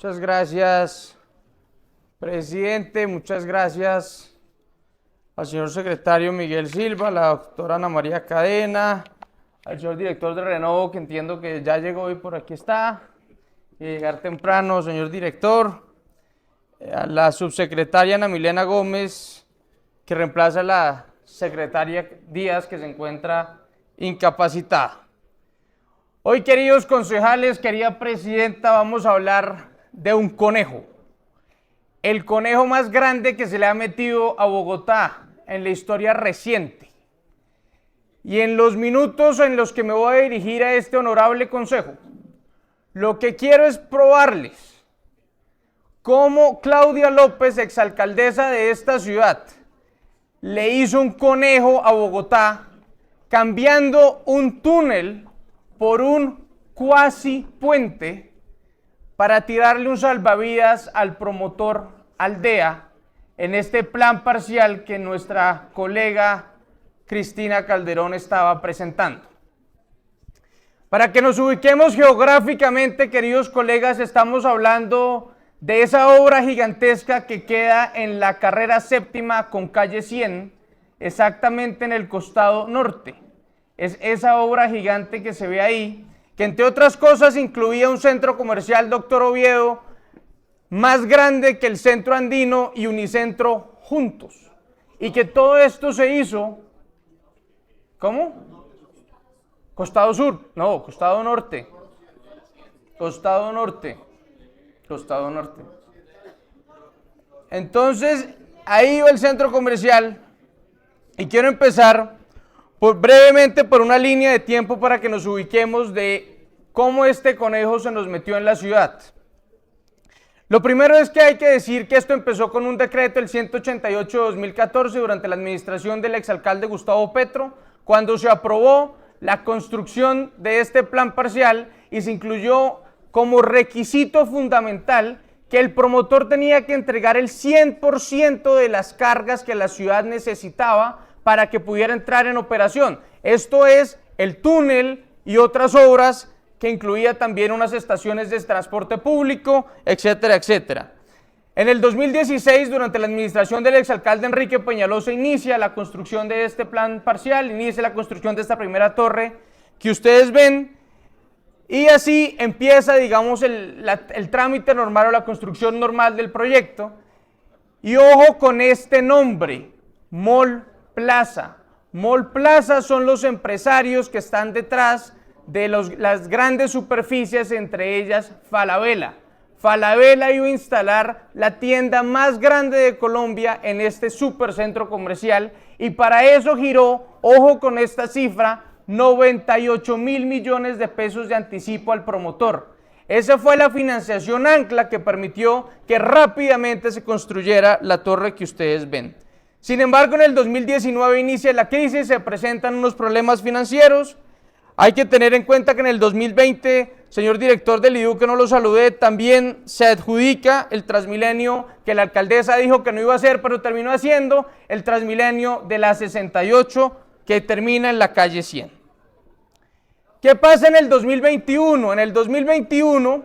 Muchas gracias, presidente. Muchas gracias al señor secretario Miguel Silva, a la doctora Ana María Cadena, al señor director de Renovo, que entiendo que ya llegó y por aquí está, y llegar temprano, señor director, a la subsecretaria Ana Milena Gómez, que reemplaza a la secretaria Díaz, que se encuentra incapacitada. Hoy, queridos concejales, querida presidenta, vamos a hablar de un conejo. El conejo más grande que se le ha metido a Bogotá en la historia reciente. Y en los minutos en los que me voy a dirigir a este honorable consejo, lo que quiero es probarles cómo Claudia López, exalcaldesa de esta ciudad, le hizo un conejo a Bogotá cambiando un túnel por un cuasi puente para tirarle un salvavidas al promotor Aldea en este plan parcial que nuestra colega Cristina Calderón estaba presentando. Para que nos ubiquemos geográficamente, queridos colegas, estamos hablando de esa obra gigantesca que queda en la carrera séptima con calle 100, exactamente en el costado norte. Es esa obra gigante que se ve ahí, que entre otras cosas incluía un centro comercial Doctor Oviedo más grande que el Centro Andino y Unicentro juntos. Y que todo esto se hizo, ¿cómo? Costado sur, no, costado norte. Costado norte. Costado norte. Entonces, ahí va el centro comercial y quiero empezar brevemente por una línea de tiempo para que nos ubiquemos de cómo este conejo se nos metió en la ciudad. Lo primero es que hay que decir que esto empezó con un decreto, el 188 de 2014, durante la administración del exalcalde Gustavo Petro, cuando se aprobó la construcción de este plan parcial y se incluyó como requisito fundamental que el promotor tenía que entregar el 100% de las cargas que la ciudad necesitaba para que pudiera entrar en operación. Esto es el túnel y otras obras que incluía también unas estaciones de transporte público, etcétera, etcétera. En el 2016, durante la administración del exalcalde Enrique Peñalosa, inicia la construcción de este plan parcial, inicia la construcción de esta primera torre que ustedes ven, y así empieza, digamos, el trámite normal o la construcción normal del proyecto. Y ojo con este nombre, Mall Plaza. Mall Plaza son los empresarios que están detrás de las grandes superficies, entre ellas Falabella. Falabella iba a instalar la tienda más grande de Colombia en este supercentro comercial y para eso giró, ojo con esta cifra, 98 mil millones de pesos de anticipo al promotor. Esa fue la financiación ancla que permitió que rápidamente se construyera la torre que ustedes ven. Sin embargo, en el 2019 inicia la crisis, se presentan unos problemas financieros. Hay que tener en cuenta que en el 2020, señor director del IDU, que no lo saludé, también se adjudica el Transmilenio que la alcaldesa dijo que no iba a hacer, pero terminó haciendo, el Transmilenio de la 68 que termina en la calle 100. ¿Qué pasa en el 2021? En el 2021,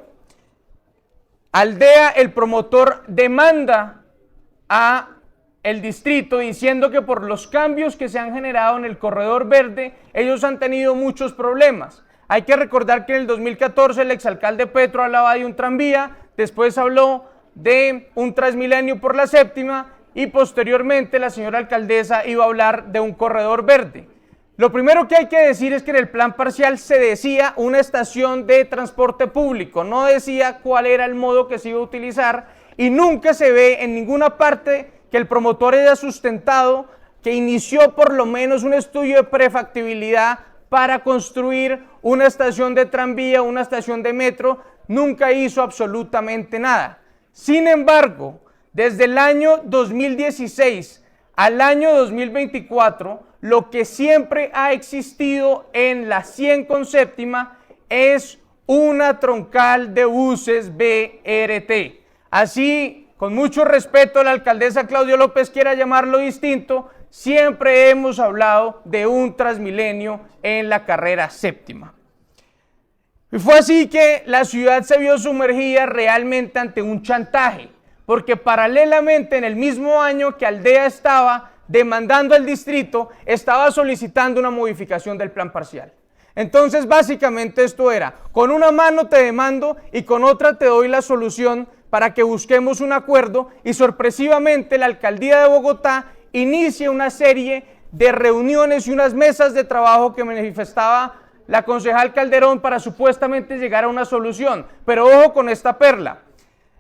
Aldea, el promotor, demanda a el distrito diciendo que por los cambios que se han generado en el corredor verde, ellos han tenido muchos problemas. Hay que recordar que en el 2014 el exalcalde Petro hablaba de un tranvía, después habló de un Transmilenio por la séptima y posteriormente la señora alcaldesa iba a hablar de un corredor verde. Lo primero que hay que decir es que en el plan parcial se decía una estación de transporte público, no decía cuál era el modo que se iba a utilizar y nunca se ve en ninguna parte que el promotor haya sustentado que inició por lo menos un estudio de prefactibilidad para construir una estación de tranvía, una estación de metro, nunca hizo absolutamente nada. Sin embargo, desde el año 2016 al año 2024, lo que siempre ha existido en la 100 con séptima es una troncal de buses BRT. Así, con mucho respeto, la alcaldesa Claudia López quiera llamarlo distinto, siempre hemos hablado de un Transmilenio en la carrera séptima. Y fue así que la ciudad se vio sumergida realmente ante un chantaje, porque paralelamente en el mismo año que Aldea estaba demandando al distrito, estaba solicitando una modificación del plan parcial. Entonces básicamente esto era, con una mano te demando y con otra te doy la solución para que busquemos un acuerdo, y sorpresivamente la alcaldía de Bogotá inicia una serie de reuniones y unas mesas de trabajo que manifestaba la concejal Calderón para supuestamente llegar a una solución. Pero ojo con esta perla.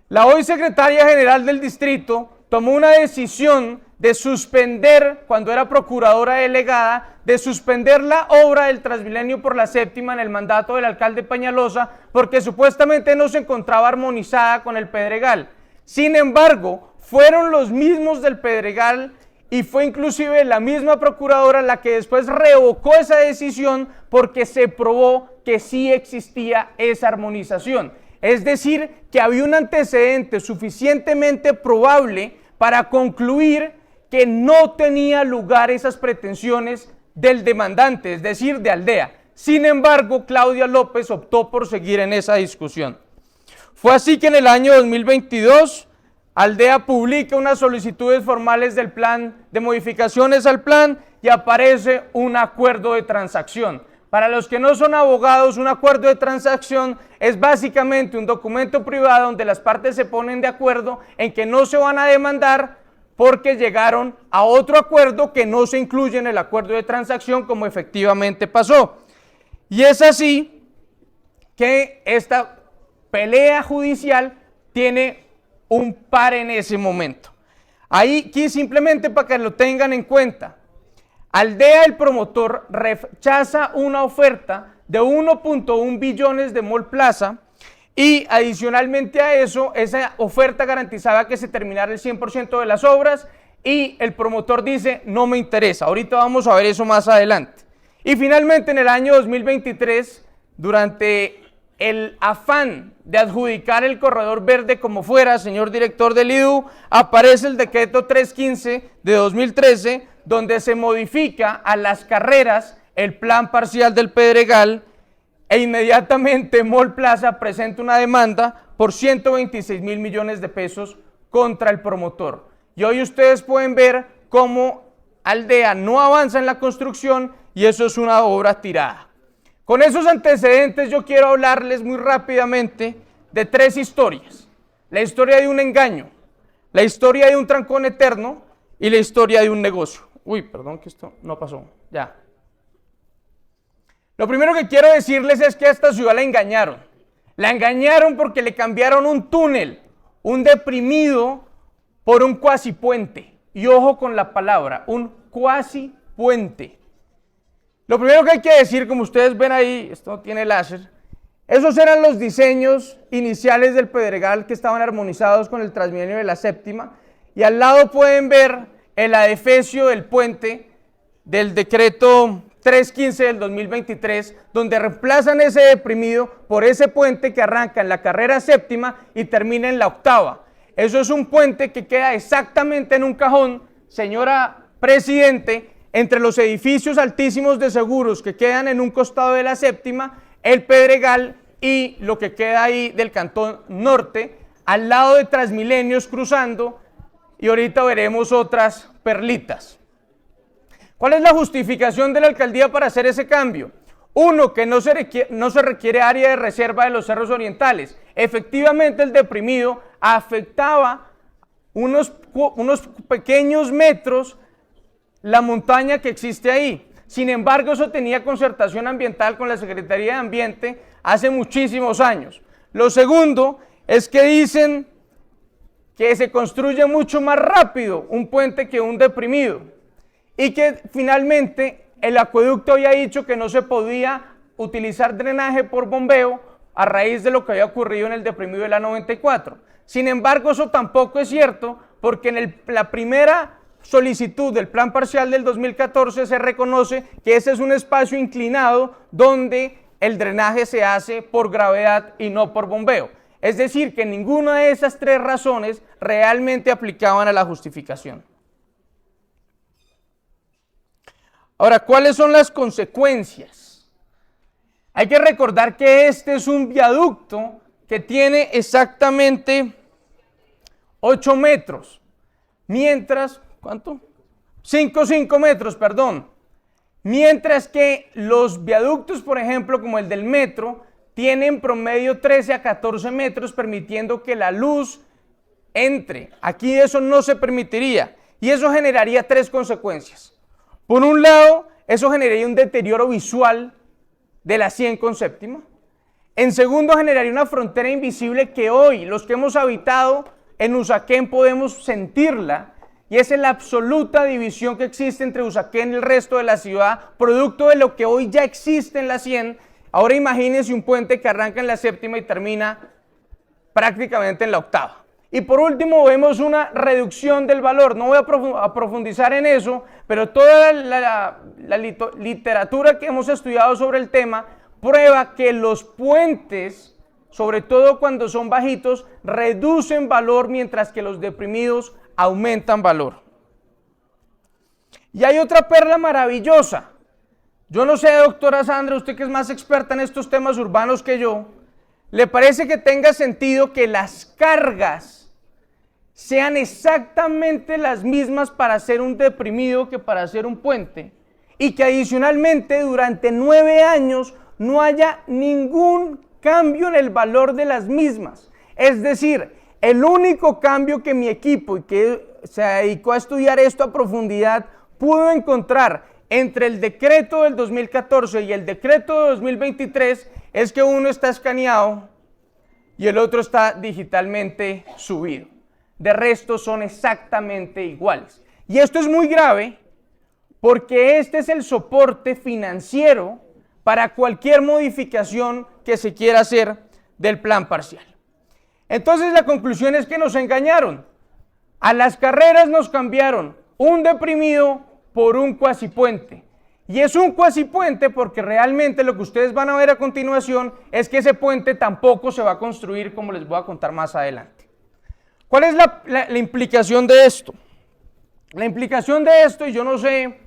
La hoy secretaria general del distrito tomó una decisión de suspender, cuando era procuradora delegada, de suspender la obra del Transmilenio por la séptima en el mandato del alcalde Peñalosa, porque supuestamente no se encontraba armonizada con el Pedregal. Sin embargo, fueron los mismos del Pedregal y fue inclusive la misma procuradora la que después revocó esa decisión porque se probó que sí existía esa armonización. Es decir, que había un antecedente suficientemente probable para concluir que no tenía lugar esas pretensiones del demandante, es decir, de Aldea. Sin embargo, Claudia López optó por seguir en esa discusión. Fue así que en el año 2022, Aldea publica unas solicitudes formales del plan, de modificaciones al plan, y aparece un acuerdo de transacción. Para los que no son abogados, un acuerdo de transacción es básicamente un documento privado donde las partes se ponen de acuerdo en que no se van a demandar porque llegaron a otro acuerdo que no se incluye en el acuerdo de transacción, como efectivamente pasó. Y es así que esta pelea judicial tiene un par en ese momento. Aquí simplemente para que lo tengan en cuenta. Aldea, el promotor, rechaza una oferta de 1.1 billones de Mall Plaza y adicionalmente a eso, esa oferta garantizaba que se terminara el 100% de las obras y el promotor dice, no me interesa. Ahorita vamos a ver eso más adelante. Y finalmente en el año 2023, durante el afán de adjudicar el corredor verde como fuera, señor director del IDU, aparece el decreto 315 de 2013, donde se modifica a las carreras el plan parcial del Pedregal, e inmediatamente Mall Plaza presenta una demanda por 126 mil millones de pesos contra el promotor. Y hoy ustedes pueden ver cómo Aldea no avanza en la construcción y eso es una obra tirada. Con esos antecedentes yo quiero hablarles muy rápidamente de tres historias. La historia de un engaño, la historia de un trancón eterno y la historia de un negocio. Uy, perdón que esto no pasó, ya. Lo primero que quiero decirles es que a esta ciudad la engañaron. La engañaron porque le cambiaron un túnel, un deprimido, por un cuasi puente. Y ojo con la palabra, un cuasi puente. Lo primero que hay que decir, como ustedes ven ahí, esto tiene láser, esos eran los diseños iniciales del Pedregal que estaban armonizados con el Transmilenio de la séptima, y al lado pueden ver el adefesio del puente del decreto 315 del 2023, donde reemplazan ese deprimido por ese puente que arranca en la carrera séptima y termina en la octava. Eso es un puente que queda exactamente en un cajón, señora Presidente, entre los edificios altísimos de seguros que quedan en un costado de la séptima, el Pedregal y lo que queda ahí del Cantón Norte, al lado de Transmilenios cruzando, y ahorita veremos otras perlitas. ¿Cuál es la justificación de la alcaldía para hacer ese cambio? Uno, que no se requiere área de reserva de los cerros orientales. Efectivamente, el deprimido afectaba unos pequeños metros la montaña que existe ahí. Sin embargo, eso tenía concertación ambiental con la Secretaría de Ambiente hace muchísimos años. Lo segundo es que dicen que se construye mucho más rápido un puente que un deprimido y que finalmente el acueducto había dicho que no se podía utilizar drenaje por bombeo a raíz de lo que había ocurrido en el deprimido de la 94. Sin embargo, eso tampoco es cierto porque en la primera solicitud del plan parcial del 2014 se reconoce que ese es un espacio inclinado donde el drenaje se hace por gravedad y no por bombeo. Es decir, que ninguna de esas tres razones realmente aplicaban a la justificación. Ahora, ¿cuáles son las consecuencias? Hay que recordar que este es un viaducto que tiene exactamente 8 metros, mientras, ¿cuánto? 5 metros, perdón. Mientras que los viaductos, por ejemplo, como el del metro, tienen promedio 13 a 14 metros, permitiendo que la luz entre. Aquí eso no se permitiría y eso generaría 3 consecuencias. Por un lado, eso generaría un deterioro visual de la 100 con séptima. En segundo, generaría una frontera invisible que hoy, los que hemos habitado en Usaquén, podemos sentirla, y esa es la absoluta división que existe entre Usaquén y el resto de la ciudad, producto de lo que hoy ya existe en la 100. Ahora imagínense un puente que arranca en la séptima y termina prácticamente en la octava. Y por último vemos una reducción del valor. No voy a profundizar en eso, pero toda la literatura que hemos estudiado sobre el tema prueba que los puentes, sobre todo cuando son bajitos, reducen valor mientras que los deprimidos aumentan valor. Y hay otra perla maravillosa. Yo no sé, doctora Sandra, usted que es más experta en estos temas urbanos que yo, ¿le parece que tenga sentido que las cargas sean exactamente las mismas para hacer un deprimido que para hacer un puente? Y que adicionalmente durante 9 años no haya ningún cambio en el valor de las mismas. Es decir, el único cambio que mi equipo, y que se dedicó a estudiar esto a profundidad, pudo encontrar entre el decreto del 2014 y el decreto de 2023 es que uno está escaneado y el otro está digitalmente subido. De resto son exactamente iguales. Y esto es muy grave porque este es el soporte financiero para cualquier modificación que se quiera hacer del plan parcial. Entonces la conclusión es que nos engañaron. A las carreras nos cambiaron un deprimido por un cuasipuente. Y es un cuasipuente porque realmente lo que ustedes van a ver a continuación es que ese puente tampoco se va a construir, como les voy a contar más adelante. ¿Cuál es la implicación de esto? La implicación de esto, y yo no sé,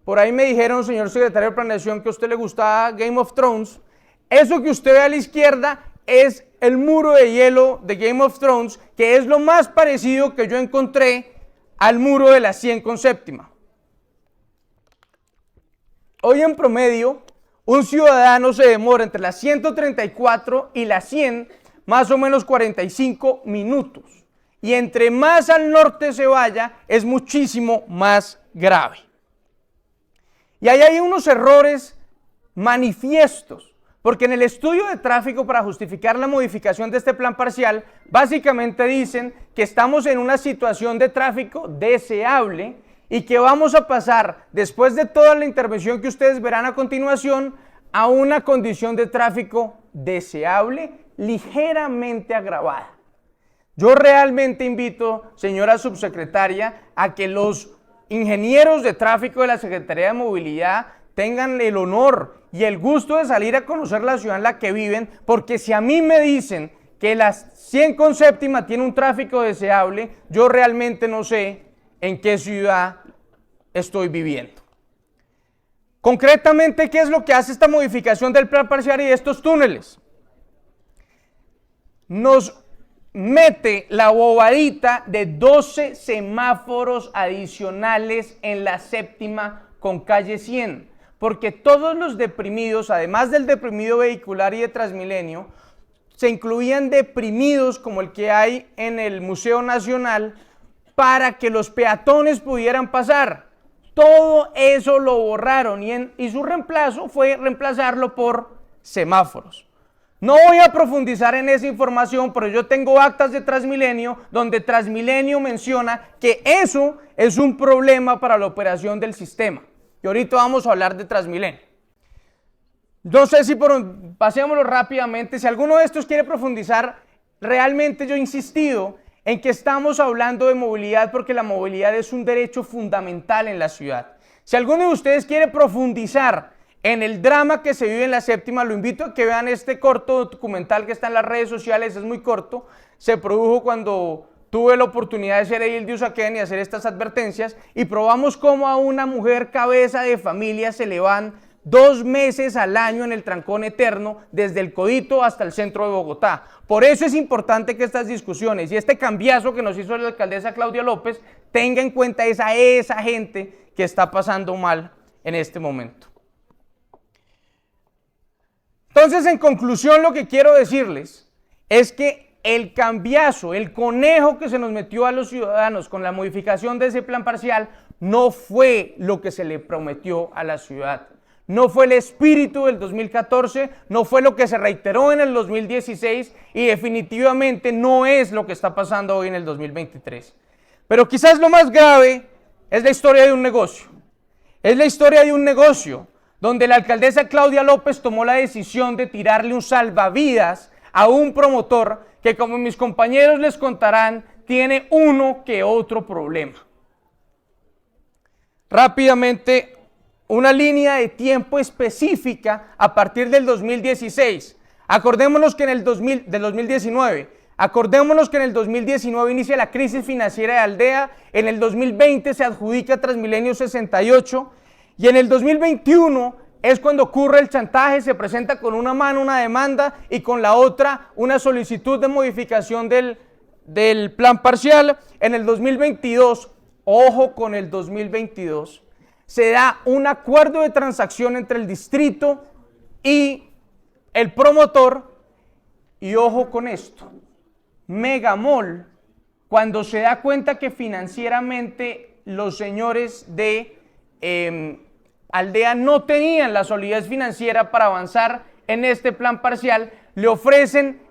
por ahí me dijeron, señor secretario de Planeación, que a usted le gustaba Game of Thrones. Eso que usted ve a la izquierda es el muro de hielo de Game of Thrones, que es lo más parecido que yo encontré al muro de la 100 con séptima. Hoy en promedio, un ciudadano se demora entre las 134 y las 100 más o menos 45 minutos. Y entre más al norte se vaya, es muchísimo más grave. Y ahí hay unos errores manifiestos, porque en el estudio de tráfico para justificar la modificación de este plan parcial, básicamente dicen que estamos en una situación de tráfico deseable y que vamos a pasar, después de toda la intervención que ustedes verán a continuación, a una condición de tráfico deseable ligeramente agravada. Yo realmente invito, señora subsecretaria, a que los ingenieros de tráfico de la Secretaría de Movilidad tengan el honor y el gusto de salir a conocer la ciudad en la que viven, porque si a mí me dicen que la 100 con séptima tiene un tráfico deseable, yo realmente no sé en qué ciudad estoy viviendo. Concretamente, ¿qué es lo que hace esta modificación del plan parcial y de estos túneles? Nos mete la bobadita de 12 semáforos adicionales en la séptima con calle 100, porque todos los deprimidos, además del deprimido vehicular y de Transmilenio, se incluían deprimidos como el que hay en el Museo Nacional para que los peatones pudieran pasar. Todo eso lo borraron y su reemplazo fue reemplazarlo por semáforos. No voy a profundizar en esa información, pero yo tengo actas de Transmilenio donde Transmilenio menciona que eso es un problema para la operación del sistema. Y ahorita vamos a hablar de Transmilenio. No sé si pasémoslo rápidamente. Si alguno de estos quiere profundizar, realmente yo he insistido en que estamos hablando de movilidad porque la movilidad es un derecho fundamental en la ciudad. Si alguno de ustedes quiere profundizar en el drama que se vive en la séptima, lo invito a que vean este corto documental que está en las redes sociales, es muy corto, se produjo cuando tuve la oportunidad de ser edil de Usaquén y hacer estas advertencias, y probamos cómo a una mujer cabeza de familia se le van 2 meses al año en el trancón eterno, desde el Codito hasta el centro de Bogotá. Por eso es importante que estas discusiones y este cambiazo que nos hizo la alcaldesa Claudia López tenga en cuenta esa gente que está pasando mal en este momento. Entonces, en conclusión, lo que quiero decirles es que el cambiazo, el conejo que se nos metió a los ciudadanos con la modificación de ese plan parcial no fue lo que se le prometió a la ciudad. No fue el espíritu del 2014, no fue lo que se reiteró en el 2016 y definitivamente no es lo que está pasando hoy en el 2023. Pero quizás lo más grave es la historia de un negocio. Es la historia de un negocio donde la alcaldesa Claudia López tomó la decisión de tirarle un salvavidas a un promotor que, como mis compañeros les contarán, tiene uno que otro problema. Rápidamente, una línea de tiempo específica a partir del 2016. Acordémonos que en el 2019, acordémonos que en el 2019 inicia la crisis financiera de Aldea, en el 2020 se adjudica Transmilenio 68 y en el 2021 es cuando ocurre el chantaje, se presenta con una mano una demanda y con la otra una solicitud de modificación del plan parcial. En el 2022, ojo con el 2022, se da un acuerdo de transacción entre el distrito y el promotor y ojo con esto, Megamol, cuando se da cuenta que financieramente los señores de Aldea no tenían la solidez financiera para avanzar en este plan parcial, le ofrecen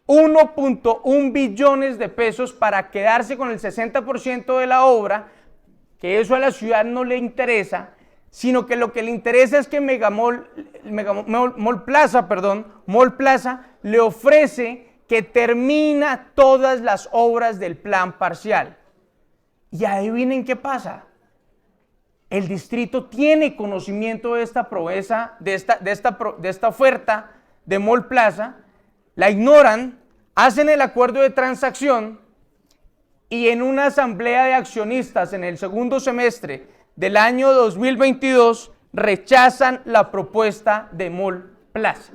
1.1 billones de pesos para quedarse con el 60% de la obra, que eso a la ciudad no le interesa, sino que lo que le interesa es que Mall Plaza le ofrece que termina todas las obras del plan parcial. Y adivinen qué pasa. El distrito tiene conocimiento de esta proeza, de esta oferta de Mall Plaza, la ignoran, hacen el acuerdo de transacción y en una asamblea de accionistas en el segundo semestre del año 2022 rechazan la propuesta de Mall Plaza.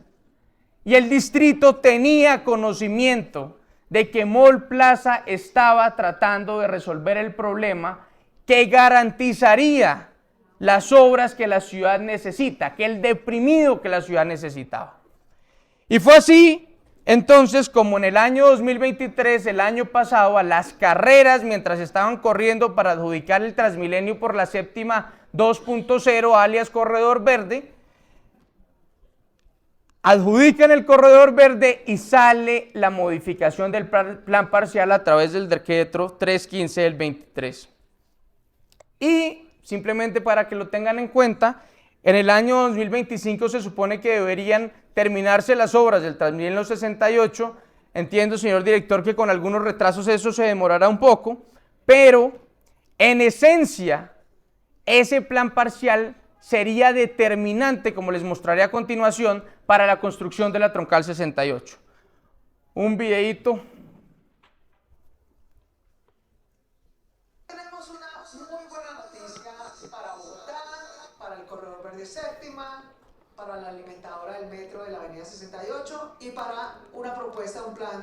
Y el distrito tenía conocimiento de que Mall Plaza estaba tratando de resolver el problema que garantizaría las obras que la ciudad necesita, que el deprimido que la ciudad necesitaba. Y fue así, entonces, como en el año 2023, el año pasado, a las carreras, mientras estaban corriendo para adjudicar el Transmilenio por la séptima 2.0, alias Corredor Verde, adjudican el Corredor Verde y sale la modificación del plan parcial a través del decreto 315 del 23. Y simplemente para que lo tengan en cuenta, en el año 2025 se supone que deberían terminarse las obras del Transmilenio 68. Entiendo, señor director, que con algunos retrasos eso se demorará un poco, pero en esencia ese plan parcial sería determinante, como les mostraré a continuación, para la construcción de la troncal 68. Un videíto. Tenemos una muy buena noticia para Bogotá, para el Corredor Verde Séptima, para la alimentadora del metro de la avenida 68 y para una propuesta de un plan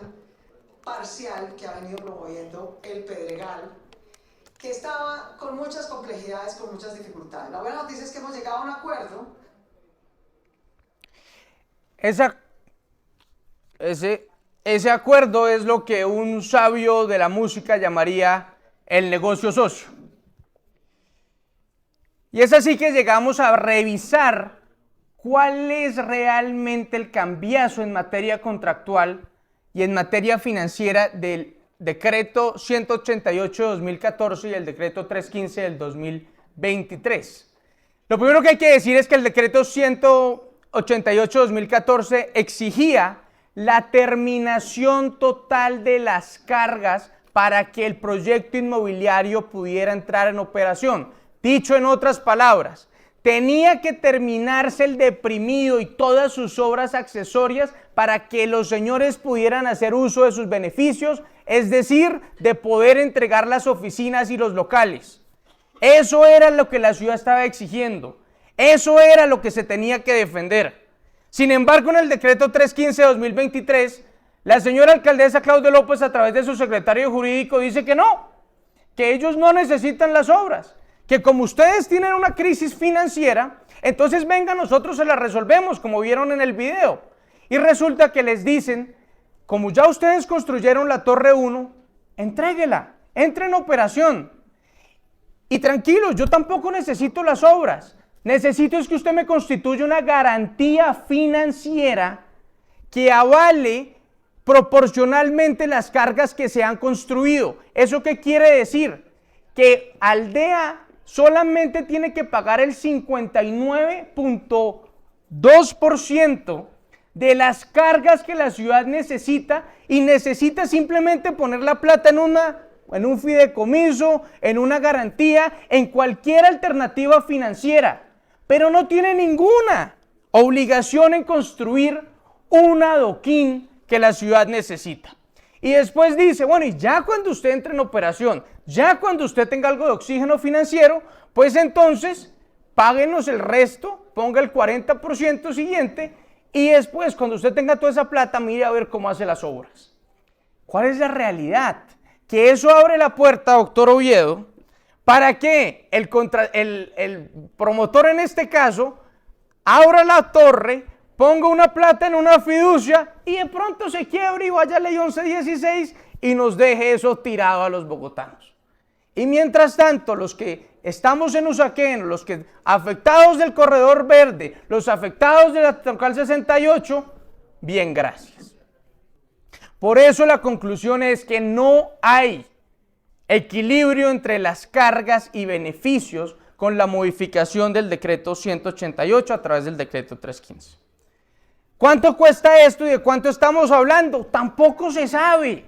parcial que ha venido promoviendo el Pedregal, que estaba con muchas complejidades, con muchas dificultades. La buena noticia es que hemos llegado a un acuerdo. Ese acuerdo es lo que un sabio de la música llamaría el negocio socio. Y es así que llegamos a revisar cuál es realmente el cambiazo en materia contractual y en materia financiera del decreto 188 de 2014 y el decreto 315 del 2023. Lo primero que hay que decir es que el decreto 188 de 2014 exigía la terminación total de las cargas para que el proyecto inmobiliario pudiera entrar en operación. Dicho en otras palabras, tenía que terminarse el deprimido y todas sus obras accesorias para que los señores pudieran hacer uso de sus beneficios, es decir, de poder entregar las oficinas y los locales. Eso era lo que la ciudad estaba exigiendo. Eso era lo que se tenía que defender. Sin embargo, en el decreto 315 de 2023, la señora alcaldesa Claudia López, a través de su secretario jurídico, dice que no, que ellos no necesitan las obras, que como ustedes tienen una crisis financiera, entonces venga, nosotros se la resolvemos, como vieron en el video. Y resulta que les dicen, como ya ustedes construyeron la Torre 1, entréguela, entre en operación. Y tranquilos, yo tampoco necesito las obras. Necesito es que usted me constituya una garantía financiera que avale proporcionalmente las cargas que se han construido. ¿Eso qué quiere decir? Que Aldea solamente tiene que pagar el 59.2% de las cargas que la ciudad necesita, y necesita simplemente poner la plata en un fideicomiso, en una garantía, en cualquier alternativa financiera, pero no tiene ninguna obligación en construir un adoquín que la ciudad necesita. Y después dice, bueno, y ya cuando usted entre en operación, ya cuando usted tenga algo de oxígeno financiero, pues entonces páguenos el resto, ponga el 40% siguiente, y después cuando usted tenga toda esa plata, mire a ver cómo hace las obras. ¿Cuál es la realidad? Que eso abre la puerta, doctor Oviedo, para que el promotor en este caso abra la torre, ponga una plata en una fiducia y de pronto se quiebre y vaya a ley 1116 y nos deje eso tirado a los bogotanos. Y mientras tanto, los que estamos en Usaquén, los que afectados del corredor verde, los afectados de la Troncal 68, bien, gracias. Por eso la conclusión es que no hay equilibrio entre las cargas y beneficios con la modificación del decreto 188 a través del decreto 315. ¿Cuánto cuesta esto y de cuánto estamos hablando? Tampoco se sabe,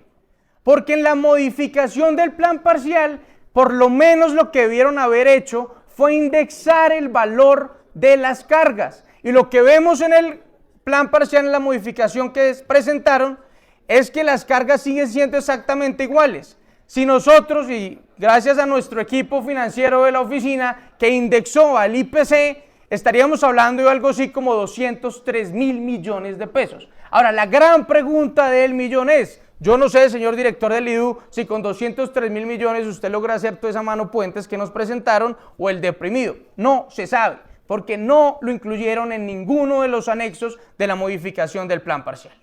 porque en la modificación del plan parcial, por lo menos lo que debieron haber hecho fue indexar el valor de las cargas. Y lo que vemos en el plan parcial, en la modificación que presentaron, es que las cargas siguen siendo exactamente iguales. Si nosotros, y gracias a nuestro equipo financiero de la oficina que indexó al IPC, estaríamos hablando de algo así como 203.000 millones de pesos. Ahora, la gran pregunta del millón es, yo no sé, señor director del IDU, si con 203.000 millones usted logra hacer toda esa mano puentes que nos presentaron o el deprimido. No se sabe, porque no lo incluyeron en ninguno de los anexos de la modificación del plan parcial.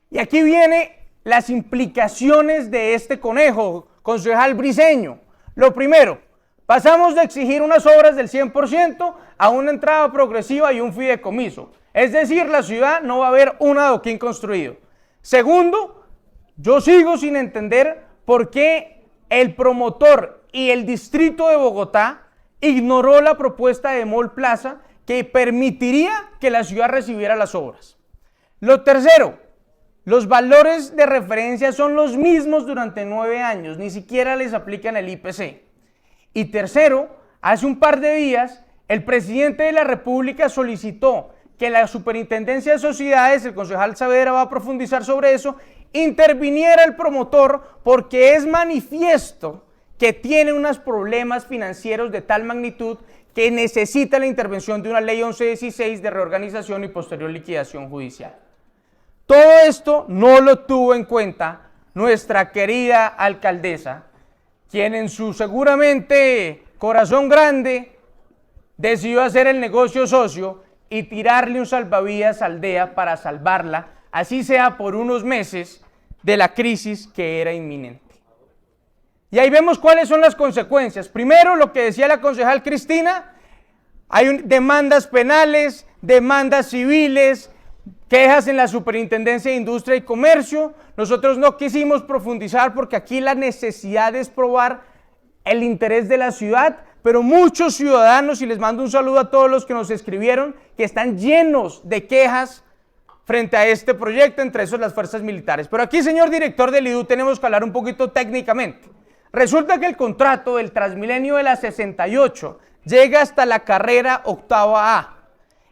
Y aquí vienen las implicaciones de este conejo, concejal Briceño. Lo primero, pasamos de exigir unas obras del 100% a una entrada progresiva y un fideicomiso. Es decir, la ciudad no va a haber un adoquín construido. Segundo, yo sigo sin entender por qué el promotor y el distrito de Bogotá ignoró la propuesta de Mall Plaza que permitiría que la ciudad recibiera las obras. Lo tercero, los valores de referencia son los mismos durante 9 años, ni siquiera les aplican el IPC. Y tercero, hace un par de días, el presidente de la República solicitó que la Superintendencia de Sociedades, el concejal Saavedra va a profundizar sobre eso, interviniera el promotor porque es manifiesto que tiene unos problemas financieros de tal magnitud que necesita la intervención de una ley 1116 de reorganización y posterior liquidación judicial. Todo esto no lo tuvo en cuenta nuestra querida alcaldesa, quien en su seguramente corazón grande decidió hacer el negocio socio y tirarle un salvavidas a Aldea para salvarla, así sea por unos meses, de la crisis que era inminente. Y ahí vemos cuáles son las consecuencias. Primero, lo que decía la concejal Cristina, hay demandas penales, demandas civiles, quejas en la Superintendencia de Industria y Comercio. Nosotros no quisimos profundizar porque aquí la necesidad es probar el interés de la ciudad, pero muchos ciudadanos, y les mando un saludo a todos los que nos escribieron, que están llenos de quejas frente a este proyecto, entre esos las fuerzas militares. Pero aquí, señor director del IDU, tenemos que hablar un poquito técnicamente. Resulta que el contrato del Transmilenio de la 68 llega hasta la carrera octava A.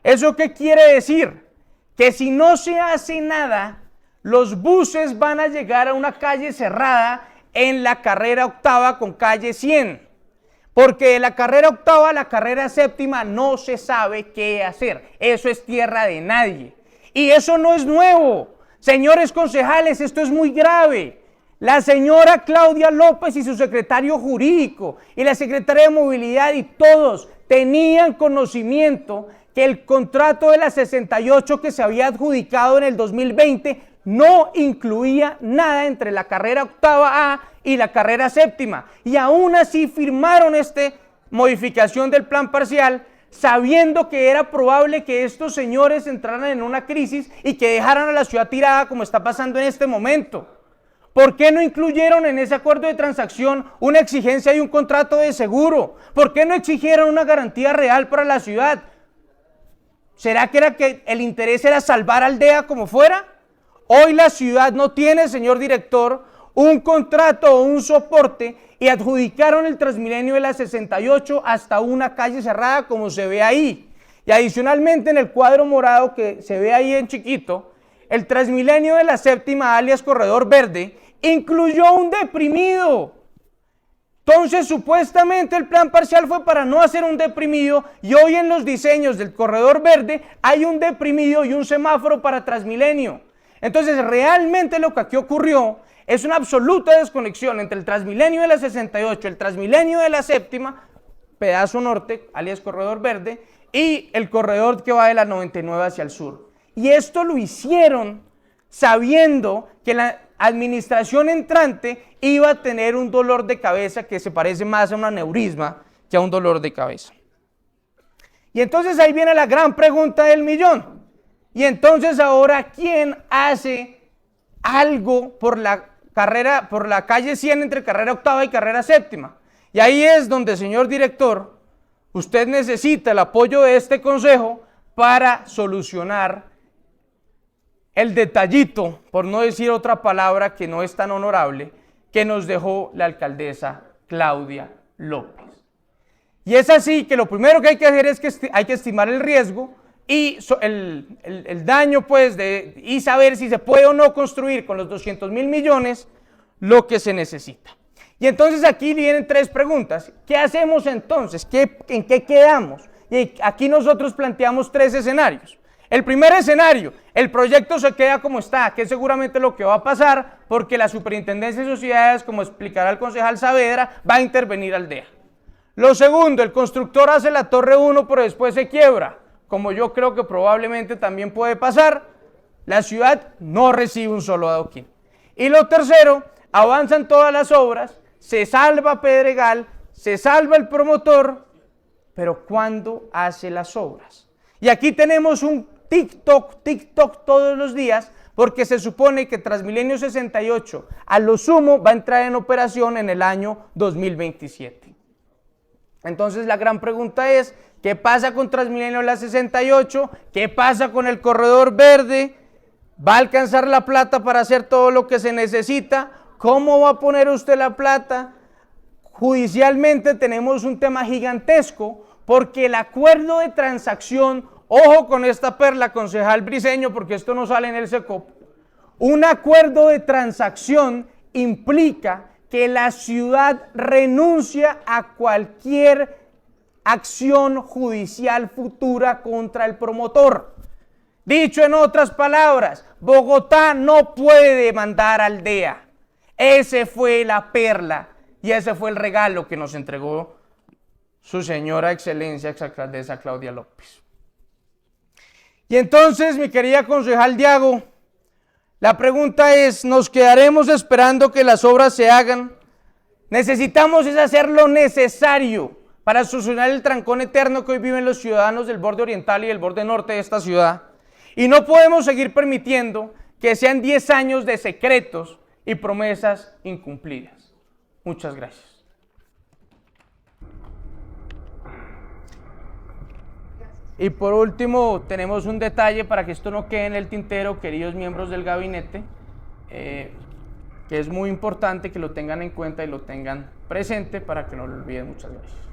¿Eso qué quiere decir? Que si no se hace nada, los buses van a llegar a una calle cerrada en la carrera octava con calle 100. Porque de la carrera octava a la carrera séptima no se sabe qué hacer. Eso es tierra de nadie. Y eso no es nuevo. Señores concejales, esto es muy grave. La señora Claudia López y su secretario jurídico y la secretaria de movilidad y todos tenían conocimiento que el contrato de la 68 que se había adjudicado en el 2020 no incluía nada entre la carrera octava A y la carrera séptima. Y aún así firmaron esta modificación del plan parcial sabiendo que era probable que estos señores entraran en una crisis y que dejaran a la ciudad tirada como está pasando en este momento. ¿Por qué no incluyeron en ese acuerdo de transacción una exigencia y un contrato de seguro? ¿Por qué no exigieron una garantía real para la ciudad? ¿Será que el interés era salvar Aldea como fuera? Hoy la ciudad no tiene, señor director, un contrato o un soporte y adjudicaron el Transmilenio de la 68 hasta una calle cerrada como se ve ahí. Y adicionalmente en el cuadro morado que se ve ahí en chiquito, el Transmilenio de la séptima alias Corredor Verde incluyó un deprimido. Entonces supuestamente el plan parcial fue para no hacer un deprimido y hoy en los diseños del Corredor Verde hay un deprimido y un semáforo para Transmilenio. Entonces realmente lo que aquí ocurrió es una absoluta desconexión entre el Transmilenio de la 68, el Transmilenio de la séptima, pedazo norte, alias Corredor Verde, y el corredor que va de la 99 hacia el sur. Y esto lo hicieron sabiendo que la administración entrante iba a tener un dolor de cabeza que se parece más a un aneurisma que a un dolor de cabeza. Y entonces ahí viene la gran pregunta del millón. Y entonces ahora, ¿quién hace algo por la calle 100 entre carrera octava y carrera séptima? Y ahí es donde, señor director, usted necesita el apoyo de este consejo para solucionar el detallito, por no decir otra palabra que no es tan honorable, que nos dejó la alcaldesa Claudia López. Y es así que lo primero que hay que hacer es que hay que estimar el riesgo y el daño, pues, y saber si se puede o no construir con los 200.000 millones lo que se necesita. Y entonces aquí vienen tres preguntas. ¿Qué hacemos entonces? ¿En qué quedamos? Y aquí nosotros planteamos tres escenarios. El primer escenario, el proyecto se queda como está, que es seguramente lo que va a pasar, porque la Superintendencia de Sociedades, como explicará el concejal Saavedra, va a intervenir Aldea. Lo segundo, el constructor hace la torre 1, pero después se quiebra, como yo creo que probablemente también puede pasar. La ciudad no recibe un solo adoquín. Y lo tercero, avanzan todas las obras, se salva Pedregal, se salva el promotor, pero ¿cuándo hace las obras? Y aquí tenemos un TikTok todos los días, porque se supone que Transmilenio 68 a lo sumo va a entrar en operación en el año 2027. Entonces la gran pregunta es, ¿qué pasa con Transmilenio la 68? ¿Qué pasa con el Corredor Verde? ¿Va a alcanzar la plata para hacer todo lo que se necesita? ¿Cómo va a poner usted la plata? Judicialmente tenemos un tema gigantesco, porque el acuerdo de transacción, ojo con esta perla, concejal Briceño, porque esto no sale en el SECOP, un acuerdo de transacción implica que la ciudad renuncia a cualquier acción judicial futura contra el promotor. Dicho en otras palabras, Bogotá no puede demandar a Aldea. Ese fue la perla y ese fue el regalo que nos entregó su señora excelencia, exalcaldesa Claudia López. Y entonces, mi querida concejal Diago, la pregunta es, ¿nos quedaremos esperando que las obras se hagan? Necesitamos es hacer lo necesario para solucionar el trancón eterno que hoy viven los ciudadanos del borde oriental y del borde norte de esta ciudad. Y no podemos seguir permitiendo que sean 10 años de secretos y promesas incumplidas. Muchas gracias. Y por último, tenemos un detalle para que esto no quede en el tintero, queridos miembros del gabinete, que es muy importante que lo tengan en cuenta y lo tengan presente para que no lo olviden. Muchas gracias.